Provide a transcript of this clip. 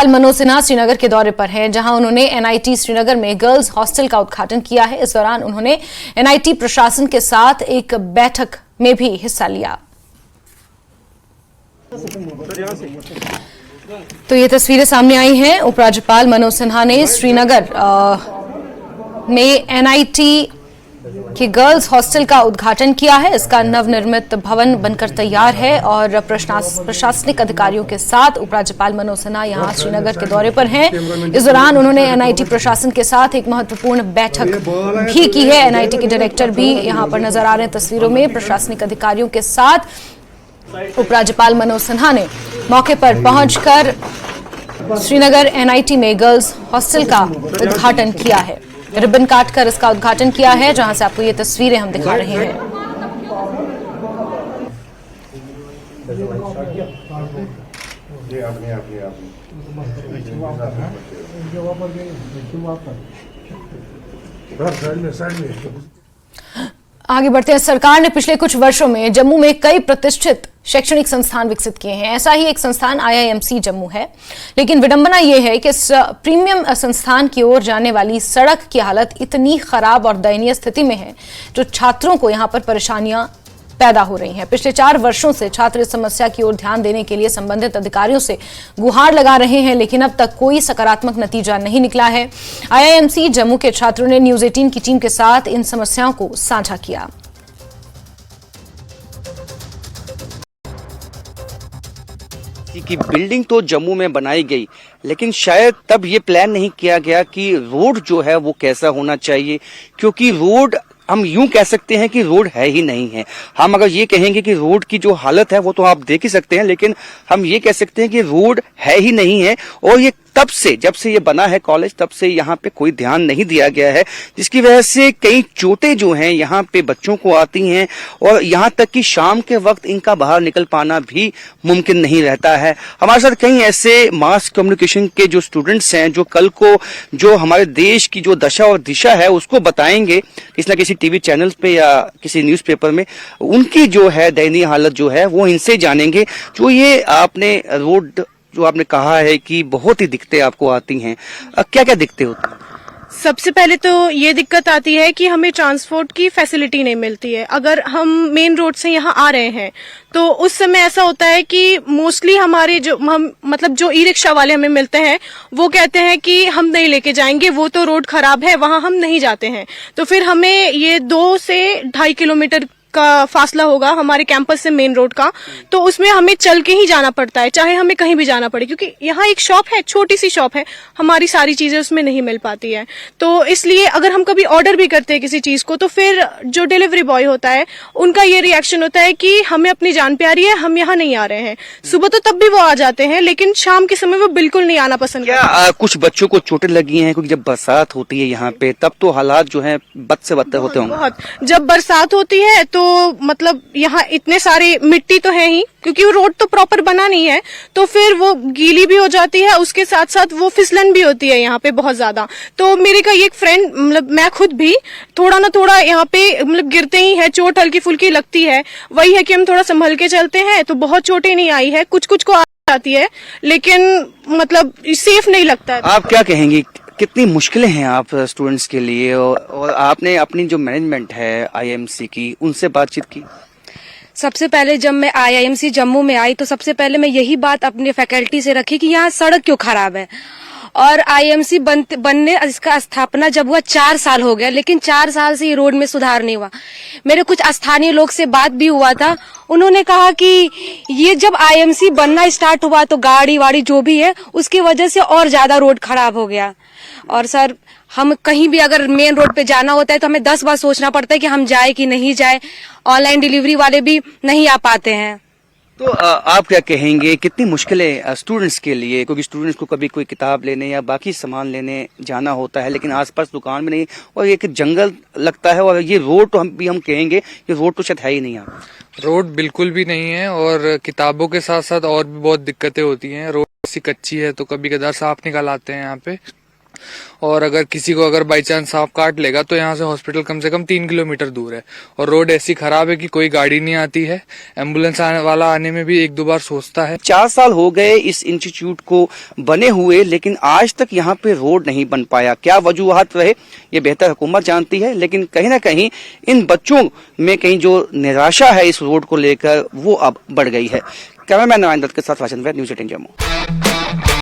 उपराज्यपाल मनोज सिन्हा श्रीनगर के दौरे पर हैं, जहां उन्होंने एनआईटी श्रीनगर में गर्ल्स हॉस्टल का उद्घाटन किया है। इस दौरान उन्होंने एनआईटी प्रशासन के साथ एक बैठक में भी हिस्सा लिया। तो ये तस्वीरें सामने आई हैं। उपराज्यपाल मनोज सिन्हा ने श्रीनगर में एनआईटी कि गर्ल्स हॉस्टल का उद्घाटन किया है। इसका नवनिर्मित भवन बनकर तैयार है और प्रशासनिक अधिकारियों के साथ उपराज्यपाल मनोज सिन्हा यहां श्रीनगर के दौरे पर हैं। इस दौरान उन्होंने एनआईटी प्रशासन के साथ एक महत्वपूर्ण बैठक भी की है। एनआईटी के डायरेक्टर भी यहां पर नजर आ रहे हैं तस्वीरों में। प्रशासनिक अधिकारियों के साथ उपराज्यपाल मनोज सिन्हा ने मौके पर पहुंचकर श्रीनगर एनआईटी में गर्ल्स हॉस्टल का उद्घाटन किया है। रिबन काटकर इसका उद्घाटन किया है, जहां से आपको ये तस्वीरें हम दिखा रहे हैं। आगे बढ़ते हैं। सरकार ने पिछले कुछ वर्षों में जम्मू में कई प्रतिष्ठित शैक्षणिक संस्थान विकसित किए हैं। ऐसा ही एक संस्थान आईआईएमसी जम्मू है, लेकिन विडंबना यह है कि इस प्रीमियम संस्थान की ओर जाने वाली सड़क की हालत इतनी खराब और दयनीय स्थिति में है जो छात्रों को यहां पर परेशानियां पैदा हो रही हैं। पिछले 4 वर्षों से छात्र इस समस्या की ओर ध्यान देने के लिए संबंधित अधिकारियों से गुहार लगा रहे हैं, लेकिन अब तक कोई सकारात्मक नतीजा नहीं निकला है। आईआईएमसी जम्मू के छात्रों ने न्यूज 18 की टीम के साथ इन समस्याओं को साझा किया। की बिल्डिंग तो जम्मू में बनाई गई, लेकिन शायद तब ये प्लान नहीं किया गया कि रोड जो है वो कैसा होना चाहिए, क्योंकि रोड हम यूं कह सकते हैं कि रोड है ही नहीं है। हम अगर ये कहेंगे कि रोड की जो हालत है वो तो आप देख ही सकते हैं, लेकिन हम ये कह सकते हैं कि रोड है ही नहीं है। और ये तब से, जब से ये बना है कॉलेज, तब से यहाँ पे कोई ध्यान नहीं दिया गया है, जिसकी वजह से कई चोटें जो हैं यहाँ पे बच्चों को आती हैं और यहाँ तक कि शाम के वक्त इनका बाहर निकल पाना भी मुमकिन नहीं रहता है। हमारे साथ कई ऐसे मास कम्युनिकेशन के जो स्टूडेंट्स हैं जो कल को जो हमारे देश की जो दशा और दिशा है उसको बताएंगे किसी न किसी टीवी चैनल पे या किसी न्यूज़पेपर में। उनकी जो है दयनीय हालत जो है वो इनसे जानेंगे। जो ये आपने रोड जो आपने कहा है कि बहुत ही दिक्कतें आपको आती हैं, क्या क्या दिक्कतें होती हैं? सबसे पहले तो ये दिक्कत आती है कि हमें ट्रांसपोर्ट की फैसिलिटी नहीं मिलती है। अगर हम मेन रोड से यहाँ आ रहे हैं तो उस समय ऐसा होता है कि मोस्टली हमारे जो जो ई रिक्शा वाले हमें मिलते हैं वो कहते हैं कि हम नहीं लेके जाएंगे, वो तो रोड खराब है, वहां हम नहीं जाते हैं। तो फिर हमें ये 2 से 2.5 किलोमीटर का फासला होगा हमारे कैंपस से मेन रोड का, तो उसमें हमें चल के ही जाना पड़ता है, चाहे हमें कहीं भी जाना पड़े, क्योंकि यहाँ एक शॉप है, छोटी सी शॉप है, हमारी सारी चीजें उसमें नहीं मिल पाती है। तो इसलिए अगर हम कभी ऑर्डर भी करते हैं किसी चीज को तो फिर जो डिलीवरी बॉय होता है उनका ये रिएक्शन होता है कि हमें अपनी जान प्यारी है, हम यहाँ नहीं आ रहे हैं। सुबह तो तब भी वो आ जाते हैं, लेकिन शाम के समय वो बिल्कुल नहीं आना पसंद करते। कुछ बच्चों को चोटें लगी हैं क्योंकि जब बरसात होती है यहाँ पे तब तो हालात जो है बद से बदतर होते होंगे। बहुत, जब बरसात होती है तो मतलब यहाँ इतने सारे मिट्टी तो है ही, क्योंकि वो रोड तो प्रॉपर बना नहीं है, तो फिर वो गीली भी हो जाती है, उसके साथ साथ वो फिसलन भी होती है यहाँ पे बहुत ज्यादा। तो मेरे का एक फ्रेंड मैं खुद भी थोड़ा ना थोड़ा यहाँ पे गिरते ही है, चोट हल्की फुल्की लगती है। वही है कि हम थोड़ा संभल के चलते हैं, तो बहुत चोटें नहीं आई है, कुछ कुछ को आती है, लेकिन सेफ नहीं लगता है। आप क्या कहेंगे, कितनी मुश्किलें हैं आप स्टूडेंट्स के लिए, और आपने अपनी जो मैनेजमेंट है आईआईएमसी की उनसे बातचीत की? सबसे पहले जब मैं आईआईएमसी जम्मू में आई तो सबसे पहले मैं यही बात अपने फैकल्टी से रखी कि यहाँ सड़क क्यों खराब है। और आईएमसी बनने इसका स्थापना जब हुआ 4 साल हो गया, लेकिन 4 साल से ये रोड में सुधार नहीं हुआ। मेरे कुछ स्थानीय लोग से बात भी हुआ था, उन्होंने कहा कि ये जब आईएमसी बनना स्टार्ट हुआ तो गाड़ी वाड़ी जो भी है उसकी वजह से और ज्यादा रोड खराब हो गया। और सर, हम कहीं भी अगर मेन रोड पे जाना होता है तो हमें 10 बार सोचना पड़ता है कि हम जाए कि नहीं जाए। ऑनलाइन डिलीवरी वाले भी नहीं आ पाते हैं। तो आप क्या कहेंगे, कितनी मुश्किलें स्टूडेंट्स के लिए, क्योंकि स्टूडेंट्स को कभी कोई किताब लेने या बाकी सामान लेने जाना होता है, लेकिन आसपास दुकान भी नहीं और एक जंगल लगता है, और ये रोड तो हम कहेंगे ये रोड तो शायद है ही नहीं। यहाँ रोड बिल्कुल भी नहीं है और किताबों के साथ साथ और भी बहुत दिक्कतें होती हैं। रोड सी कच्ची है तो कभी कदार सांप निकल आते हैं यहाँ पे। और अगर किसी को अगर बाई चांस सांप काट लेगा तो यहाँ से हॉस्पिटल कम से कम 3 किलोमीटर दूर है, और रोड ऐसी खराब है कि कोई गाड़ी नहीं आती है, एम्बुलेंस वाला आने में भी 1-2 बार सोचता है। 4 साल हो गए इस इंस्टीट्यूट को बने हुए, लेकिन आज तक यहाँ पे रोड नहीं बन पाया। क्या वजूहात रहे ये बेहतर हुकूमत जानती है, लेकिन कहीं ना कहीं इन बच्चों में कहीं जो निराशा है इस रोड को लेकर वो अब बढ़ गई है। कैमरामैन नारायण दत्त के साथ वाचन न्यूज़ 18 जम्मू।